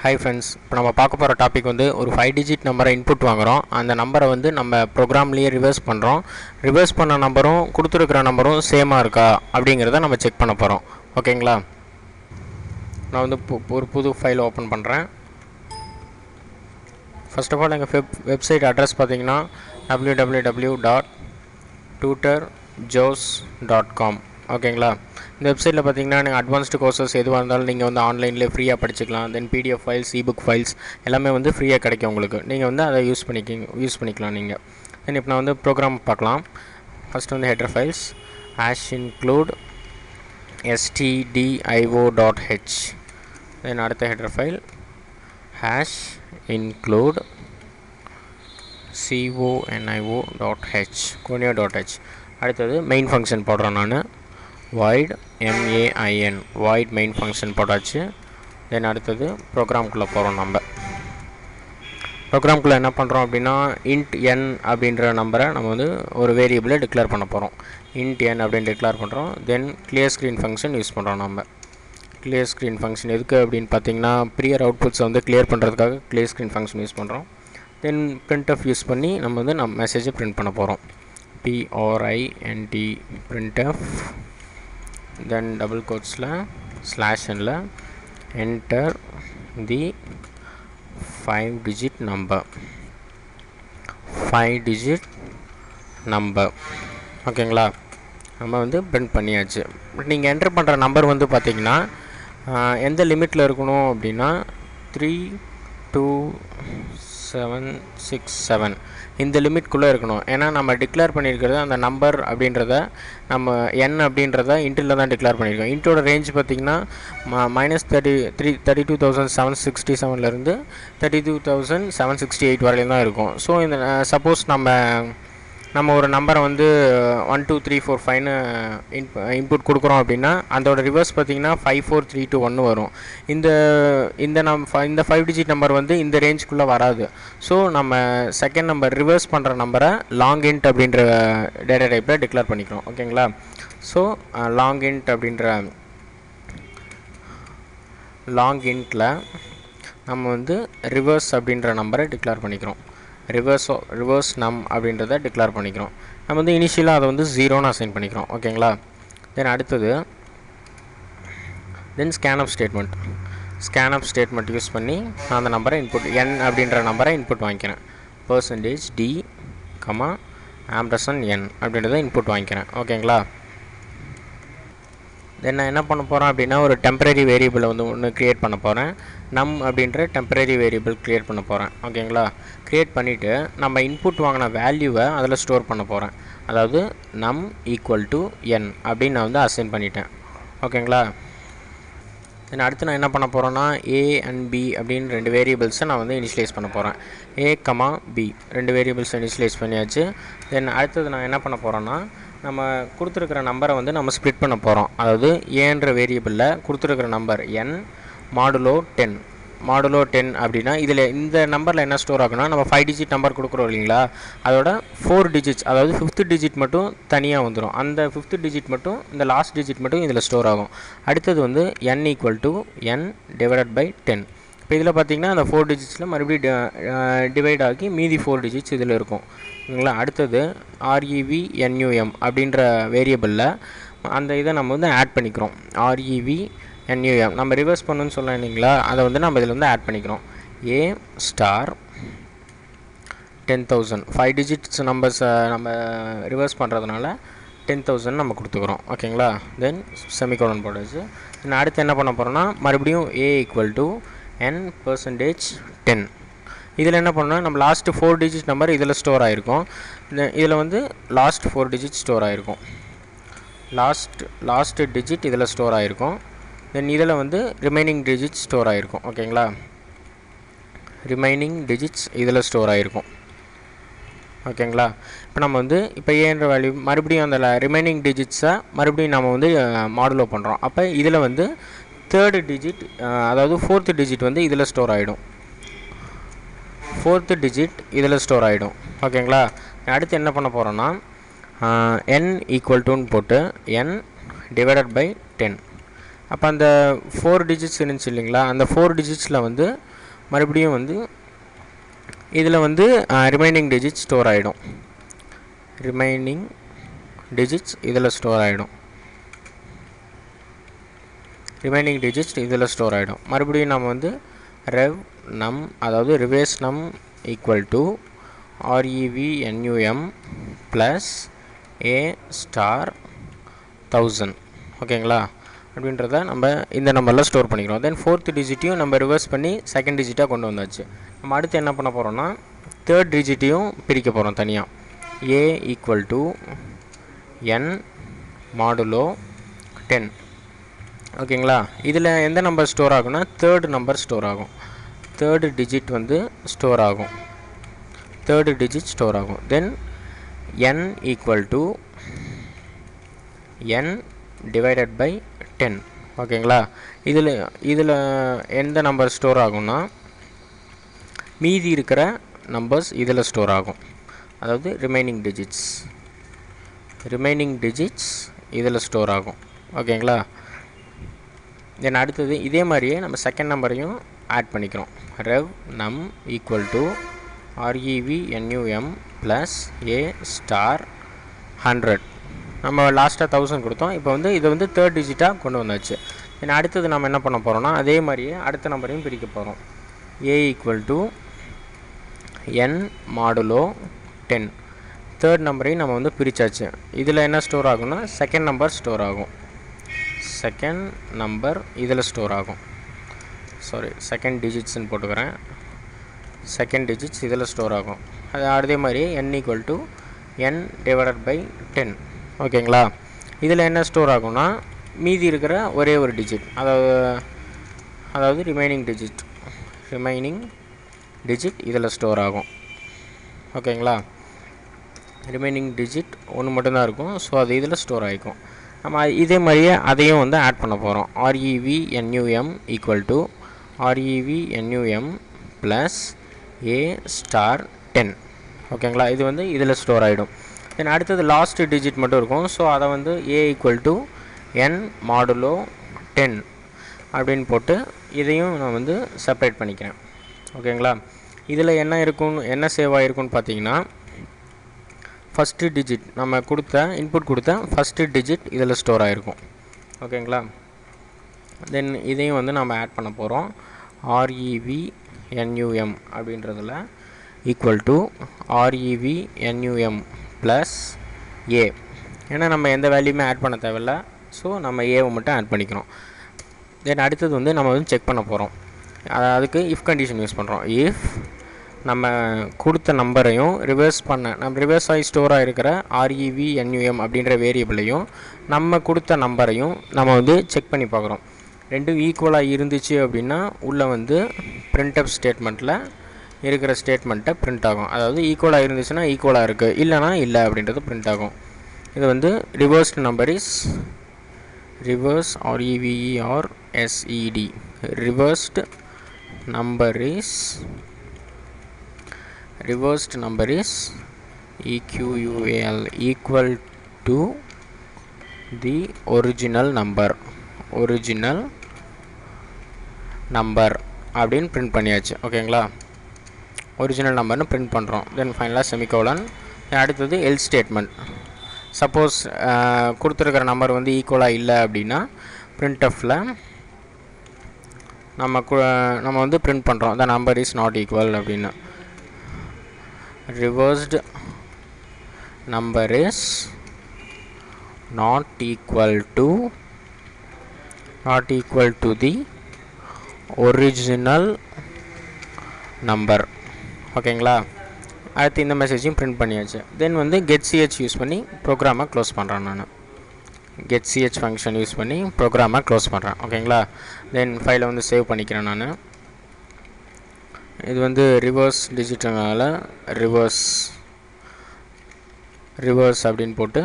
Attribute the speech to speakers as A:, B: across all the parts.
A: Hi friends, இப்போ நம்ம பார்க்க போகிற டாபிக் வந்து ஒரு 5 டிஜிட் நம்பரை இன்புட் வாங்குகிறோம். அந்த நம்பரை வந்து நம்ம ப்ரோக்ராம்லேயே ரிவர்ஸ் பண்ணுறோம். ரிவர்ஸ் பண்ண நம்பரும் கொடுத்துருக்கிற நம்பரும் சேமாக இருக்கா அப்படிங்கிறத நம்ம செக் பண்ண போகிறோம். ஓகேங்களா? நான் வந்து ஒரு புது ஃபைல் ஓப்பன் பண்ணுறேன். ஃபர்ஸ்ட் ஆஃப் ஆல் எங்கள் வெப்சைட் அட்ரஸ் பார்த்தீங்கன்னா www.tutorjos.com. ஓகேங்களா? இந்த வெப்சைட்டில் பார்த்தீங்கன்னா நீங்கள் அட்வான்ஸ்டு கோர்சஸ் எதுவாக இருந்தாலும் நீங்கள் வந்து ஆன்லைனில் ஃப்ரீயாக படிச்சுக்கலாம். தென் பிடிஎஃப் ஃபைல்ஸ், இபுக் ஃபைல்ஸ் எல்லாமே வந்து ஃப்ரீயாக கிடைக்கும் உங்களுக்கு. நீங்கள் வந்து அதை யூஸ் பண்ணிக்கலாம் நீங்கள். தென் இப்போ நான் வந்து ப்ரோக்ராம் பார்க்கலாம். ஃபஸ்ட்டு வந்து ஹெடர் ஃபைல்ஸ் #include stdio.h. தென் அடுத்த ஹெடர் ஃபைல் #include conio.h. அடுத்தது மெயின் ஃபங்க்ஷன் போடுறேன் நான். void main void main function போட்டாச்சு. தென் அடுத்தது ப்ரோக்ராம்குள்ளே போகிறோம். நம்ம ப்ரோக்ராம்குள்ளே என்ன பண்ணுறோம் அப்படின்னா int n அப்படின்ற நம்பரை நம்ம வந்து ஒரு வேரியபிளை டிக்ளேர் பண்ண போகிறோம். int n அப்படின்னு டிக்ளேர் பண்ணுறோம். தென் கிளியர் ஸ்க்ரீன் ஃபங்க்ஷன் யூஸ் பண்ணுறோம். நம்ம கிளியர் ஸ்க்ரீன் ஃபங்க்ஷன் எதுக்கு அப்படின்னு பார்த்தீங்கன்னா ப்ரியர் அவுட்புட்ஸை வந்து கிளியர் பண்ணுறதுக்காக கிளியர் ஸ்க்ரீன் ஃபங்க்ஷன் யூஸ் பண்ணுறோம். தென் printf யூஸ் பண்ணி நம்ம வந்து நம்ம மெசேஜை பிரிண்ட் பண்ண போகிறோம். print printf then double quotesல /nல enter the 5 digit number. ஓகேங்களா? நம்ம வந்து பிரிண்ட் பண்ணியாச்சு. நீங்கள் என்டர் பண்ணுற நம்பர் வந்து பார்த்தீங்கன்னா எந்த லிமிட்டில் இருக்கணும் அப்படின்னா 32767 இந்த லிமிட்குள்ளே இருக்கணும். ஏன்னா நம்ம டிக்ளேர் பண்ணியிருக்கிறது அந்த நம்பர் அப்படின்றத நம்ம n அப்படின்றத இன்ட்டில் தான் டிக்ளேர் பண்ணியிருக்கோம். இன்ட்டோட ரேஞ்ச் பார்த்திங்கன்னா -32,767லேருந்து 32,768 வரையிலும் தான் இருக்கும். ஸோ இந்த சப்போஸ் நம்ம ஒரு நம்பரை வந்து 1 2 3 4 5ன்னு இன்புட் கொடுக்குறோம் அப்படின்னா அதோட ரிவர்ஸ் பார்த்திங்கன்னா 5 4 3 2 1 வரும். இந்த 5 டிஜிட் நம்பர் வந்து இந்த ரேஞ்சுக்குள்ளே வராது. ஸோ நம்ம செகண்ட் நம்பர் ரிவர்ஸ் பண்ணுற நம்பரை லாங் இன்ட் அப்படின்ற டேட்டா டைப்பில் டிக்ளேர் பண்ணிக்கிறோம். ஓகேங்களா? ஸோ லாங் இன்ட்டில் நம்ம வந்து ரிவர்ஸ் அப்படின்ற நம்பரை டிக்ளேர் பண்ணிக்கிறோம். ரிவர்ஸ் நம் அப்படின்றத டிக்ளேர் பண்ணிக்கிறோம். நம்ம வந்து இனிஷியலாக அதை வந்து 0ன்னு அசைன் பண்ணிக்கிறோம். ஓகேங்களா? தென் அடுத்தது ஸ்கேன்அப் ஸ்டேட்மெண்ட் யூஸ் பண்ணி நான் அந்த நம்பரை இன்புட் n அப்படின்ற நம்பரை இன்புட் வாங்கிக்கிறேன். %d, n அப்படின்றத இன்புட் வாங்கிக்கிறேன். ஓகேங்களா? தென் நான் என்ன பண்ண போகிறேன் அப்படின்னா ஒரு டெம்பரரி வேரியபிளை வந்து ஒன்று க்ரியேட் பண்ண போகிறேன். நம் அப்படின்ற டெம்பரரி வேரியபிள் க்ரியேட் பண்ண போகிறேன். ஓகேங்களா? க்ரியேட் பண்ணிவிட்டு நம்ம இன்புட் வாங்கின வேல்யூவை அதில் ஸ்டோர் பண்ண போகிறேன். அதாவது நம் =n அப்படின்னு நான் வந்து அசைன் பண்ணிட்டேன். ஓகேங்களா? தென் அடுத்து நான் என்ன பண்ண போகிறேன்னா a and b அப்படின்னு 2 வேரியபிள்ஸை நான் வந்து இனிஷியலைஸ் பண்ண போகிறேன். a, b 2 வேரியபிள்ஸை இனிஷியலைஸ் பண்ணியாச்சு. தென் அடுத்தது நான் என்ன பண்ண போகிறேன்னா நம்ம கொடுத்துருக்கிற நம்பரை வந்து நம்ம ஸ்ப்ளிட் பண்ண போகிறோம். அதாவது ஏன்ற வேரியபிளில் கொடுத்துருக்கிற நம்பர் n மாடுலோ 10 அப்படின்னா இதில் இந்த நம்பரில் என்ன ஸ்டோர் ஆகுனா நம்ம 5 டிஜிட் நம்பர் கொடுக்குறோம் இல்லைங்களா, அதோட 4 டிஜிட்ஸ் அதாவது 5th டிஜிட் மட்டும் தனியாக வந்துடும். அந்த 5th டிஜிட் மட்டும் இந்த லாஸ்ட் டிஜிட் மட்டும் இதில் ஸ்டோர் ஆகும். அடுத்தது வந்து n = n/10. இப்போ இதில் பார்த்திங்கன்னா அந்த 4 டிஜிட்ஸில் மறுபடியும் டிவைட் ஆகி மீதி 4 டிஜிட்ஸ் இதில் இருக்கும். இல்லைங்களா? அடுத்தது revnum அப்படின்ற வேரியபிளில் அந்த இதை நம்ம வந்து ஆட் பண்ணிக்கிறோம். revnum நம்ம ரிவர்ஸ் பண்ணணும்னு சொல்லலாம் இல்லைங்களா, அதை வந்து நம்ம இதில் வந்து ஆட் பண்ணிக்கிறோம். a *10,000 5 டிஜிட்ஸ் நம்பர்ஸை நம்ம ரிவர்ஸ் பண்ணுறதுனால 10,000 நம்ம கொடுத்துக்கிறோம். ஓகேங்களா? தென் செமிகோலன் போட்டாச்சு. தென் அடுத்து என்ன பண்ண போகிறோன்னா மறுபடியும் a = n%10. இதில் என்ன பண்ணோம் நம்ம லாஸ்ட்டு 4 டிஜிட் நம்பர் இதில் ஸ்டோர் ஆகிருக்கும். இதில் வந்து லாஸ்ட் 4 டிஜிட் ஸ்டோர் ஆகிருக்கும். லாஸ்ட் டிஜிட் இதில் ஸ்டோர் ஆகிருக்கும். தென் இதில் வந்து ரிமைனிங் டிஜிட்ஸ் ஸ்டோர் ஆகிருக்கும். ஓகேங்களா? ரிமைனிங் டிஜிட்ஸ் இதில் ஸ்டோர் ஆகிருக்கும். ஓகேங்களா? இப்போ நம்ம வந்து இப்போ ஏன்ற வேல்யூ மறுபடியும் அந்த ரிமைனிங் டிஜிட்ஸை மறுபடியும் நம்ம வந்து மாடுலோ பண்ணுறோம். அப்போ இதில் வந்து 3rd டிஜிட் அதாவது 4th டிஜிட் வந்து இதில் ஸ்டோர் ஆகிடும். 4th டிஜிட் இதில் ஸ்டோர் ஆகிடும். ஓகேங்களா? அடுத்து என்ன பண்ண போகிறோன்னா n =ன்னு போட்டு n/10. அப்போ அந்த 4 டிஜிட்ஸ் இருந்துச்சு இல்லைங்களா, அந்த 4 டிஜிட்ஸில் வந்து மறுபடியும் வந்து இதில் வந்து ரிமைனிங் டிஜிட்ஸ் ஸ்டோர் ஆகிடும். ரிமைனிங் டிஜிட்ஸ் இதில் ஸ்டோர் ஆகிடும். ரிமைனிங் டிஜிட்ஸ் இதில் ஸ்டோர் ஆகிடும். மறுபடியும் நம்ம வந்து ரெவ் நம், அதாவது ரிவர்ஸ் நம் equal to REVNUM plus A star 1000. ஓகேங்களா? அப்படின்றத நம்ம இந்த நம்பரில் ஸ்டோர் பண்ணிக்கிறோம். தென் ஃபோர்த் டிஜிட்டையும் நம்ம ரிவர்ஸ் பண்ணி செகண்ட் டிஜிட்டாக கொண்டு வந்தாச்சு. நம்ம அடுத்து என்ன பண்ண போகிறோம்னா தேர்ட் டிஜிட்டையும் பிரிக்க போகிறோம் தனியாக. A equal to N modulo 10. ஓகேங்களா? இதில் எந்த நம்பர் ஸ்டோர் ஆகும்னா தேர்டு நம்பர் ஸ்டோர் ஆகும். தேர்டு டிஜிட் வந்து ஸ்டோர் ஆகும். தேர்டு டிஜிட் ஸ்டோர் ஆகும். Then N equal to N divided by 10. ஓகேங்களா? இதில் எந்த நம்பர் ஸ்டோர் ஆகும்னா மீதி இருக்கிற நம்பர்ஸ் இதில் ஸ்டோர் ஆகும். அதாவது ரிமைனிங் டிஜிட்ஸ் இதில் ஸ்டோர் ஆகும். ஓகேங்களா? தென் அடுத்தது இதே மாதிரியே நம்ம செகண்ட் நம்பரையும் ஆட் பண்ணிக்கிறோம். ரெவ் நம் equal to REVNUM plus A star 100. நம்ம லாஸ்ட்டாக 1000 கொடுத்தோம். இப்போ வந்து இதை வந்து தேர்ட் டிஜிட்டாக கொண்டு வந்தாச்சு. தென் அடுத்தது நம்ம என்ன பண்ண போகிறோம்னா அதே மாதிரியே அடுத்த நம்பரையும் பிரிக்க போகிறோம். A equal to N modulo 10. Third நம்பரையும் நம்ம வந்து பிரித்தாச்சு. இதில் என்ன ஸ்டோர் ஆகும்னா செகண்ட் நம்பர் ஸ்டோர் ஆகும். செகண்ட் நம்பர் இதில் ஸ்டோர் ஆகும். செகண்ட் டிஜிட்ஸ்ன்னு போட்டுக்கிறேன். செகண்ட் டிஜிட்ஸ் இதில் ஸ்டோர் ஆகும். அது அதே மாதிரி N equal to N divided by 10. ஓகேங்களா? இதில் என்ன ஸ்டோர் ஆகும்னா மீதி இருக்கிற ஒரே ஒரு டிஜிட், அதாவது ரிமைனிங் டிஜிட் இதில் ஸ்டோர் ஆகும். ஓகேங்களா? ரிமைனிங் டிஜிட் ஒன்று மட்டும்தான் இருக்கும். ஸோ அது இதில் ஸ்டோர் ஆகிக்கும். நம்ம இதே மாதிரியே அதையும் வந்து ஆட் பண்ண போகிறோம். REVNUM equal to REVNUM plus A star 10. ஓகேங்களா? இது வந்து இதில் ஸ்டோர் ஆகிடும். தென் அடுத்தது லாஸ்ட் டிஜிட் மட்டும் இருக்கும். ஸோ அதை வந்து A equal to N modulo 10 அப்படின்னு போட்டு இதையும் நான் வந்து செப்பரேட் பண்ணிக்கிறேன். ஓகேங்களா? இதில் என்ன சேவ் ஆகிருக்குன்னு பார்த்தீங்கன்னா ஃபஸ்ட்டு டிஜிட் நம்ம இன்புட் கொடுத்த ஃபஸ்ட்டு டிஜிட் இதில் ஸ்டோர் ஆகிருக்கும். ஓகேங்களா? தென் இதையும் வந்து நம்ம ஆட் பண்ண போகிறோம். REVNUM அப்படின்றதில் equal to REVNUM plus A. ஏன்னா நம்ம எந்த வேல்யூமே ஆட் பண்ண தேவையில்லை. ஸோ நம்ம ஏவை மட்டும் ஆட் பண்ணிக்கிறோம். தென் அடுத்தது வந்து நம்ம வந்து செக் பண்ண போகிறோம். அதுக்கு இஃப் கண்டிஷன் யூஸ் பண்ணுறோம். இஃப் நம்ம கொடுத்த நம்பரையும் ரிவர்ஸ் ஆகி ஸ்டோர் ஆகிருக்கிற REVNUM அப்படின்ற வேரியபிளையும் நம்ம கொடுத்த நம்பரையும் நம்ம வந்து செக் பண்ணி பார்க்குறோம். ரெண்டும் ஈக்குவலாக இருந்துச்சு அப்படின்னா உள்ளே வந்து பிரிண்டப் ஸ்டேட்மெண்ட்டில் இருக்கிற ஸ்டேட்மெண்ட்டை பிரிண்ட் ஆகும். அதாவது ஈக்குவலாக இருந்துச்சுன்னா ஈக்குவலாக இருக்குது, இல்லைனா இல்லை அப்படின்றது பிரிண்ட் ஆகும். இது வந்து reversed number is reverse REVERSED reversed number is EQUAL equal to the original number அப்படின்னு பிரிண்ட் பண்ணியாச்சு. ஓகேங்களா? ஒரிஜினல் நம்பர்னு பிரிண்ட் பண்ணுறோம். தென் ஃபைனலாக செமிகோலன். அடுத்தது எல்ஸ் ஸ்டேட்மெண்ட். சப்போஸ் கொடுத்துருக்கிற நம்பர் வந்து ஈக்குவலாக இல்லை அப்படின்னா பிரிண்ட்எஃப்பில் நம்ம வந்து பிரிண்ட் பண்ணுறோம் the number is not equal அப்படின்னு. Reversed number is not equal to the original number. ஓகேங்களா? அடுத்து இந்த மெசேஜையும் பிரிண்ட் பண்ணியாச்சு. தென் வந்து getch யூஸ் பண்ணி ப்ரோக்ராமை க்ளோஸ் பண்ணுறேன். நான் getch ஃபங்க்ஷன் யூஸ் பண்ணி ப்ரோக்ராமை க்ளோஸ் பண்ணுறேன். ஓகேங்களா? தென் ஃபைலை வந்து சேவ் பண்ணிக்கிறேன். நான் இது வந்து ரிவர்ஸ் டிஜிட்டனால ரிவர்ஸ் அப்படின்னு போட்டு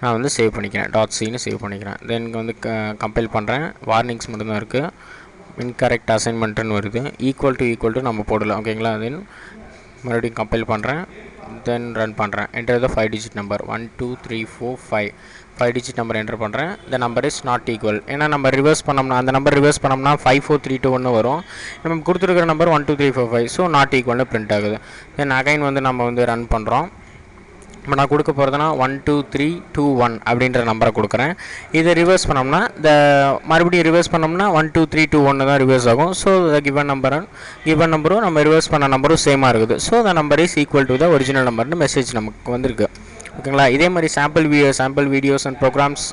A: நான் வந்து சேவ் பண்ணிக்கிறேன். .cன்னு சேவ் பண்ணிக்கிறேன். தென் வந்து கம்பைல் பண்ணுறேன். வார்னிங்ஸ் மட்டும்தான் இருக்குது. இன்கரெக்ட் அசைன்மெண்ட்டுன்னு வருது. ஈக்குவல் டு நம்ம போடலாம். ஓகேங்களா? தென் மறுபடியும் கம்பைல் பண்ணுறேன். தென் ரன் பண்ணுறேன். என்டர் த 5 digit number 1 2 3 4 5. 5 digit number enter பண்ணுறேன். the number is not equal. ஏன்னா நம்ம ரிவர்ஸ் பண்ணோம்னா அந்த நம்பர் ரிவர்ஸ் பண்ணோம்னா 54321 வரும். நம்ம கொடுத்துருக்கிற நம்பர் 12345. ஸோ நாட் ஈக்குவல்னு பிரிண்ட் ஆகுது. தென் அகைன் வந்து நம்ம வந்து ரன் பண்ணுறோம். இப்போ நான் கொடுக்க போகிறதுனா 12321 அப்படின்ற நம்பரை கொடுக்குறேன். இதை ரிவர்ஸ் பண்ணோம்னா மறுபடியும் ரிவர்ஸ் பண்ணோம்னா 12321 தான் ரிவர்ஸ் ஆகும். ஸோ கிவன் நம்பரும் நம்ம ரிவர்ஸ் பண்ண நம்பரும் சேமாக இருக்குது. So the number is equal to the original நம்பர்னு மெசேஜ் நமக்கு வந்திருக்கு. ஓகேங்களா. இதே மாதிரி சாம்பிள் வீடியோஸ் அண்ட் ப்ரோக்ராம்ஸ்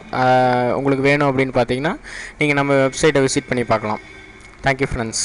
A: உங்களுக்கு வேணும் அப்படின்னு பார்த்தீங்கன்னா நீங்கள் நம்ம வெப்சைட்டை விசிட் பண்ணி பார்க்கலாம். Thank you friends.